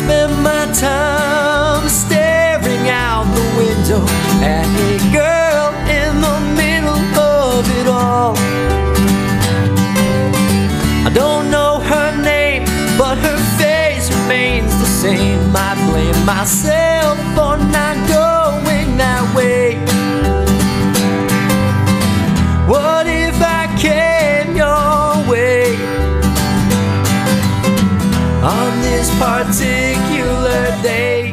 spend my time staring out the window at a girl in the middle of it all. I don't know her name, but her face remains the same. I blame myself for not going that way. What if I came your way on this particular day?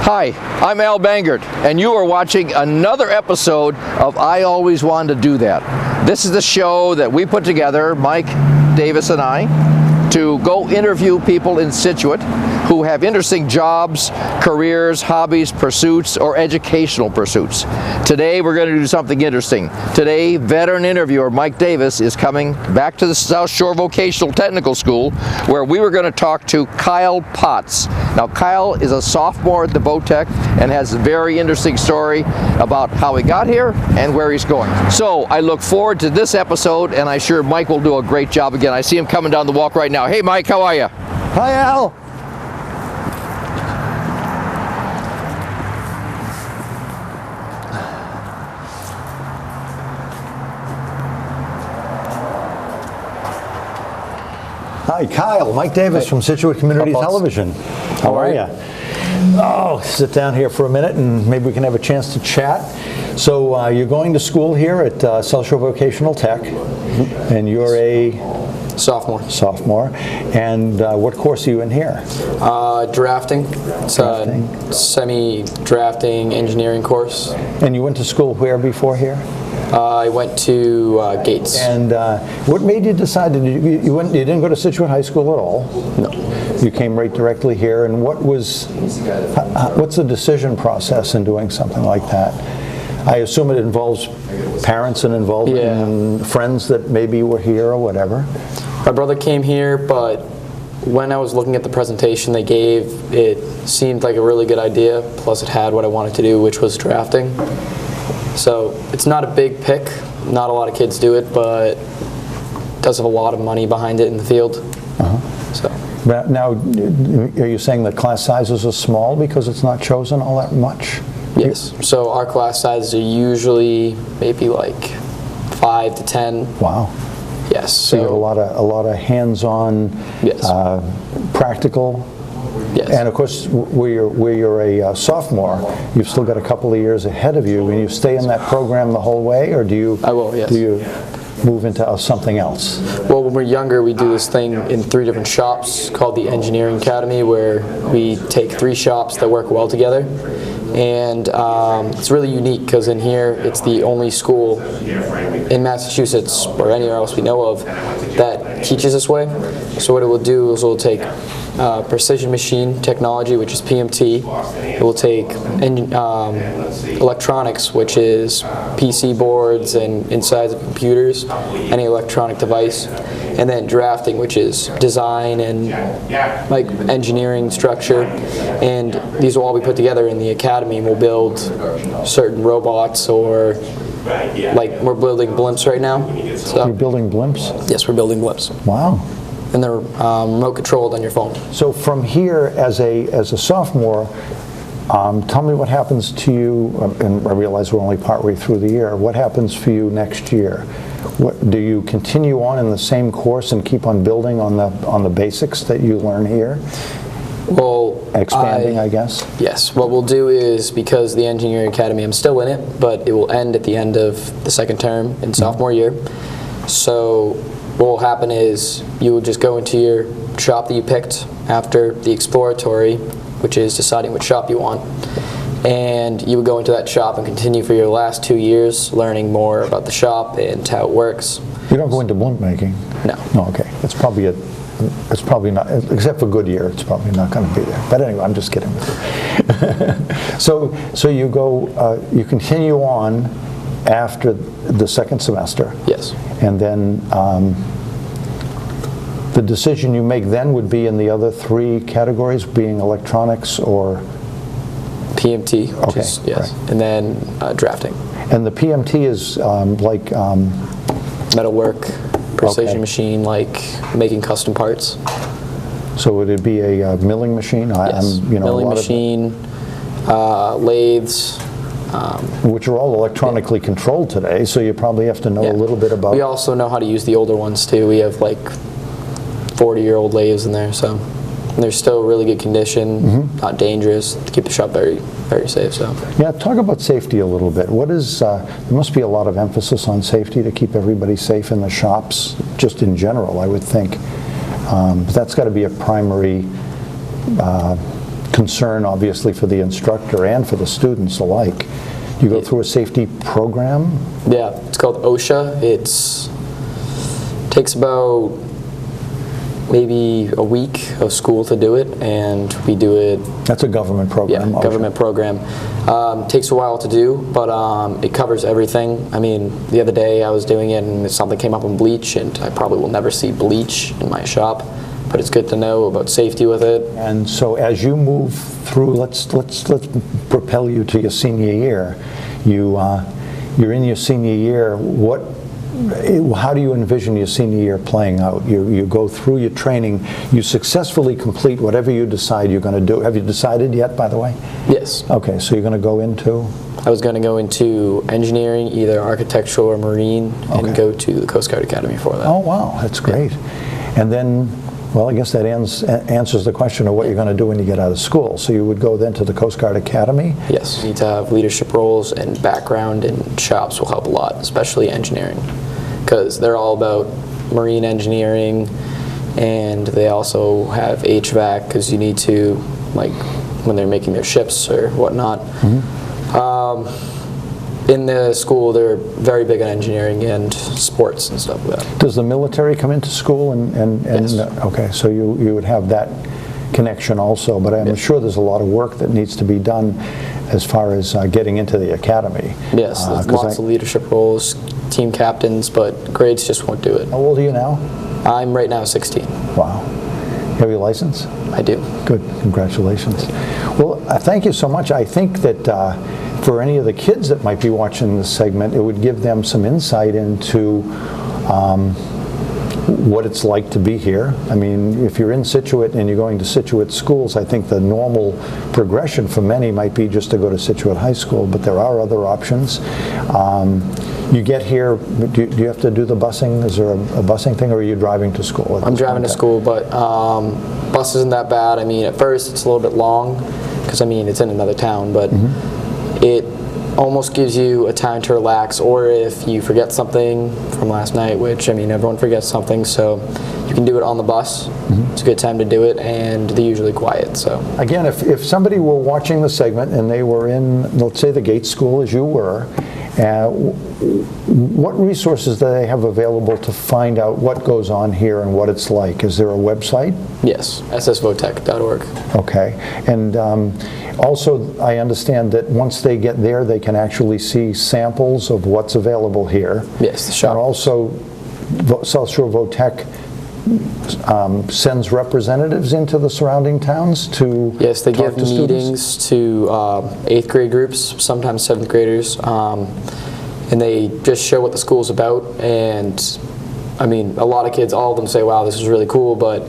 Hi, I'm Al Bangert, and you are watching another episode of I Always Wanted to Do That. This is the show that we put together, Mike Davis and I, to go interview people in Scituate who have interesting jobs, careers, hobbies, pursuits, or educational pursuits. Today we're going to do something interesting. Today, veteran interviewer Mike Davis is coming back to the South Shore Vocational Technical School, where we were going to talk to Kyle Potts. Now, Kyle is a sophomore at the Votech and has a very interesting story about how he got here and where he's going. So I look forward to this episode, and I'm sure Mike will do a great job again. I see him coming down the walk right now. Hey, Mike, how are you? Hi, Al. Hi, Kyle. Mike Davis from Scituate Community Television. How are you? Oh, sit down here for a minute and maybe we can have a chance to chat. So you're going to school here at South Shore Vocational Tech, and you're a sophomore. And what course are you in here? Drafting. It's a semi-drafting engineering course. And you went to school where before here? I went to Gates. And what made you decide to you didn't go to Scituate High School at all? No. You came right directly here. And what's the decision process in doing something like that? I assume it involves parents and and friends that maybe were here or whatever. My brother came here, but when I was looking at the presentation they gave, it seemed like a really good idea. Plus, it had what I wanted to do, which was drafting. So it's not a big pick. Not a lot of kids do it, but it does have a lot of money behind it in the field. So. Now, are you saying that class sizes are small because it's not chosen all that much? Yes. So our class sizes are usually maybe like 5 to 10. Wow. Yes. So you have a lot of hands-on, practical. Yes. And of course, where you're a sophomore, you've still got a couple of years ahead of you. And you stay in that program the whole way, or do you? I will. Yes. Do you move into something else? Well, when we're younger, we do this thing in 3 different shops called the Engineering Academy, where we take 3 shops that work well together. And it's really unique because in here, it's the only school in Massachusetts or anywhere else we know of that teaches this way. So what it will do is it will take precision machine technology, which is PMT. It will take electronics, which is PC boards and insides of computers, any electronic device, and then drafting, which is design and like engineering structure. And these will all be put together in the academy, and we'll build certain robots, or like we're building blimps right now. So, you're building blimps? Yes, we're building blimps. Wow. And they're remote controlled on your phone. So from here, as a sophomore, tell me what happens to you, and I realize we're only partway through the year, what happens for you next year? Do you continue on in the same course and keep on building on the basics that you learn here? Well, expanding, I guess? Yes. What we'll do is, because the Engineering Academy, I'm still in it, but it will end at the end of the second term in sophomore year. So what will happen is you will just go into your shop that you picked after the exploratory, which is deciding which shop you want, and you would go into that shop and continue for your last 2 years learning more about the shop and how it works. You don't go into blimp making? No. No, okay. It's probably not, except for Goodyear, it's probably not going to be there. But anyway, I'm just kidding with you. So you go, you continue on after the second semester. Yes. And then the decision you make then would be in the other 3 categories, being electronics or? PMT, which is, yes. Right. And then drafting. And the PMT is like? Metalwork, precision machine, like making custom parts. So would it be a milling machine? Yes, milling machine, lathes. Which are all electronically controlled today, so you probably have to know a little bit about... We also know how to use the older ones too. We have like 40-year-old lathes in there, so they're still really good condition, not dangerous, to keep the shop very, very safe. So yeah, talk about safety a little bit. What is, there must be a lot of emphasis on safety to keep everybody safe in the shops, just in general, I would think. But that's got to be a primary concern, obviously, for the instructor and for the students alike. You go through a safety program? Yeah, it's called OSHA. Takes about maybe a week of school to do it, and we do it. That's a government program. Yeah, government program. Takes a while to do, but it covers everything. I mean, the other day I was doing it, and something came up on bleach, and I probably will never see bleach in my shop. But it's good to know about safety with it. And so as you move through, let's propel you to your senior year. You're in your senior year. How do you envision your senior year playing out? You go through your training. You successfully complete whatever you decide you're going to do. Have you decided yet, by the way? Yes. Okay, so you're going to go into? I was going to go into engineering, either architectural or marine, and go to the Coast Guard Academy for that. Oh, wow, that's great. And then, well, I guess that answers the question of what you're going to do when you get out of school. So you would go then to the Coast Guard Academy? Yes, you need to have leadership roles, and background in shops will help a lot, especially engineering, because they're all about marine engineering, and they also have HVAC, because you need to, like, when they're making their ships or whatnot. In the school, they're very big on engineering and sports and stuff like that. Does the military come into school? Yes. Okay, so you would have that connection also, but I'm sure there's a lot of work that needs to be done as far as getting into the academy. Yes, there's lots of leadership roles, team captains, but grades just won't do it. How old are you now? I'm right now 16. Wow. Have you a license? I do. Good, congratulations. Well, thank you so much. I think that for any of the kids that might be watching this segment, it would give them some insight into what it's like to be here. I mean, if you're in Scituate and you're going to Scituate schools, I think the normal progression for many might be just to go to Scituate High School, but there are other options. You get here, do you have to do the busing? Is there a busing thing, or are you driving to school? I'm driving to school, but bus isn't that bad. I mean, at first it's a little bit long, because I mean, it's in another town, but it almost gives you a time to relax, or if you forget something from last night, which, I mean, everyone forgets something, so you can do it on the bus. It's a good time to do it, and they're usually quiet. So again, if somebody were watching the segment and they were in, let's say, the Gates School as you were, what resources do they have available to find out what goes on here and what it's like? Is there a website? Yes, ssvotech.org. Okay, and also I understand that once they get there, they can actually see samples of what's available here. Yes, the shop. And also, South Shore Votech sends representatives into the surrounding towns to Yes, they talk give to meetings students? to 8th grade groups, sometimes 7th graders, and they just show what the school's about. And I mean, a lot of kids, all of them say, wow, this is really cool, but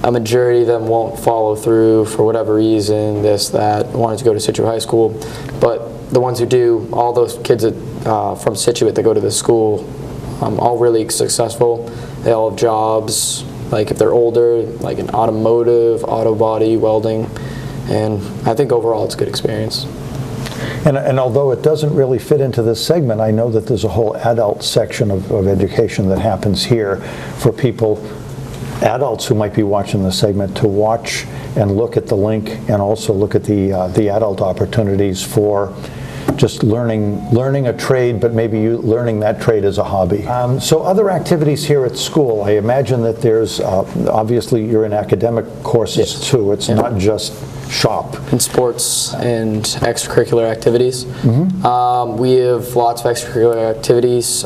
a majority of them won't follow through for whatever reason, this, that, wanted to go to Scituate High School. But the ones who do, all those kids from Scituate that go to this school, all really successful. They all have jobs, like if they're older, like in automotive, auto body, welding, and I think overall it's a good experience. And although it doesn't really fit into this segment, I know that there's a whole adult section of education that happens here for people, adults who might be watching this segment, to watch and look at the link, and also look at the adult opportunities for just learning a trade, but maybe you learning that trade as a hobby. So other activities here at school, I imagine that there's, obviously you're in academic courses too, it's not just shop. And sports and extracurricular activities. We have lots of extracurricular activities.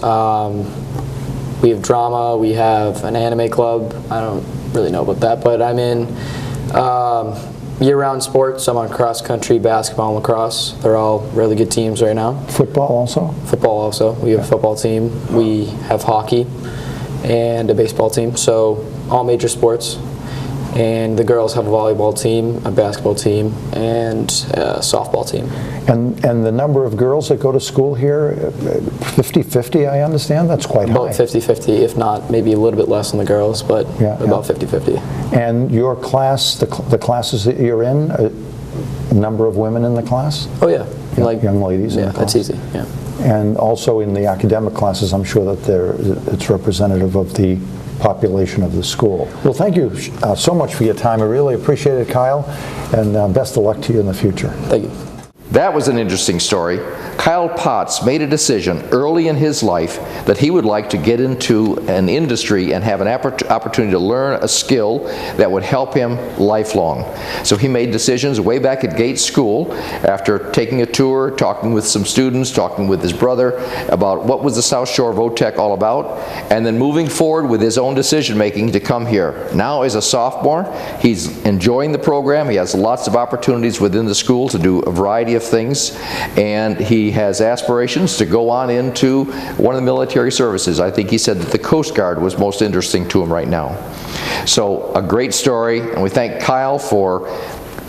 We have drama, we have an anime club. I don't really know about that, but I'm in year-round sports. I'm on cross country, basketball, and lacrosse. They're all really good teams right now. Football also? Football also. We have a football team. We have hockey and a baseball team. So all major sports. And the girls have a volleyball team, a basketball team, and a softball team. And the number of girls that go to school here, 50-50, I understand? That's quite high. About 50-50, if not maybe a little bit less on the girls, but about 50-50. And your class, the classes that you're in, a number of women in the class? Oh yeah. Like young ladies in the class? That's easy, yeah. And also in the academic classes, I'm sure that it's representative of the population of the school. Well, thank you so much for your time. I really appreciate it, Kyle, and best of luck to you in the future. Thank you. That was an interesting story. Kyle Potts made a decision early in his life that he would like to get into an industry and have an opportunity to learn a skill that would help him lifelong. So he made decisions way back at Gates School after taking a tour, talking with some students, talking with his brother about what was the South Shore VOTEC all about, and then moving forward with his own decision making to come here. Now as a sophomore, he's enjoying the program. He has lots of opportunities within the school to do a variety of things, and he has aspirations to go on into one of the military services. I think he said that the Coast Guard was most interesting to him right now. So a great story, and we thank Kyle for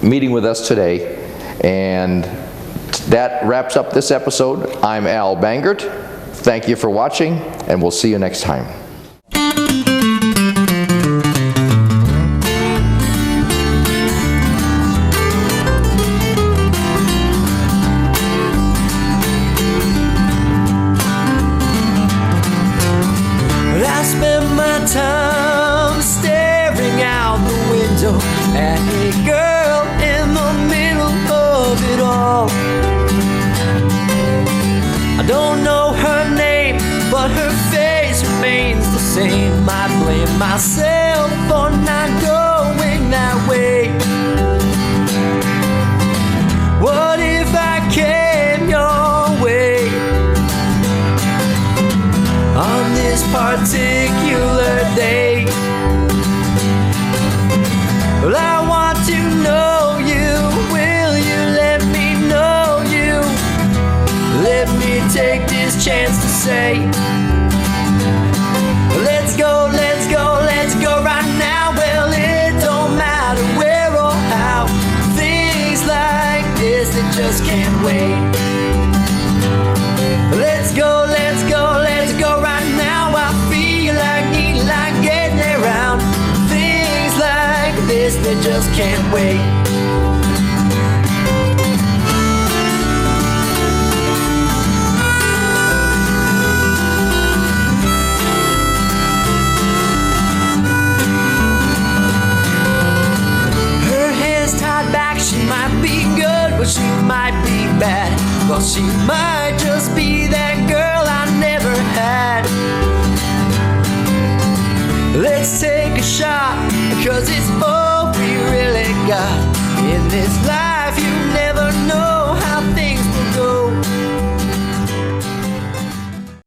meeting with us today. And that wraps up this episode. I'm Al Bangert. Thank you for watching, and we'll see you next time. Time staring out the window at a girl in the middle of it all. I don't know her name, but her face remains the same. I blame myself for not going that way. What if I came your way on this particular day? Well, I want to know you. Will you let me know you? Let me take this chance to say, let's go, let's go, let's go right now. Well, it don't matter where or how. Things like this, they just can't wait. Let's go, let's go, let's go right now. I feel like need like getting around. Things like this, they just can't wait. Her hair's tied back, she might be good, but she might be bad. Well, she might just be that girl I never had. Let's take a shot, because it's all we really got in this life.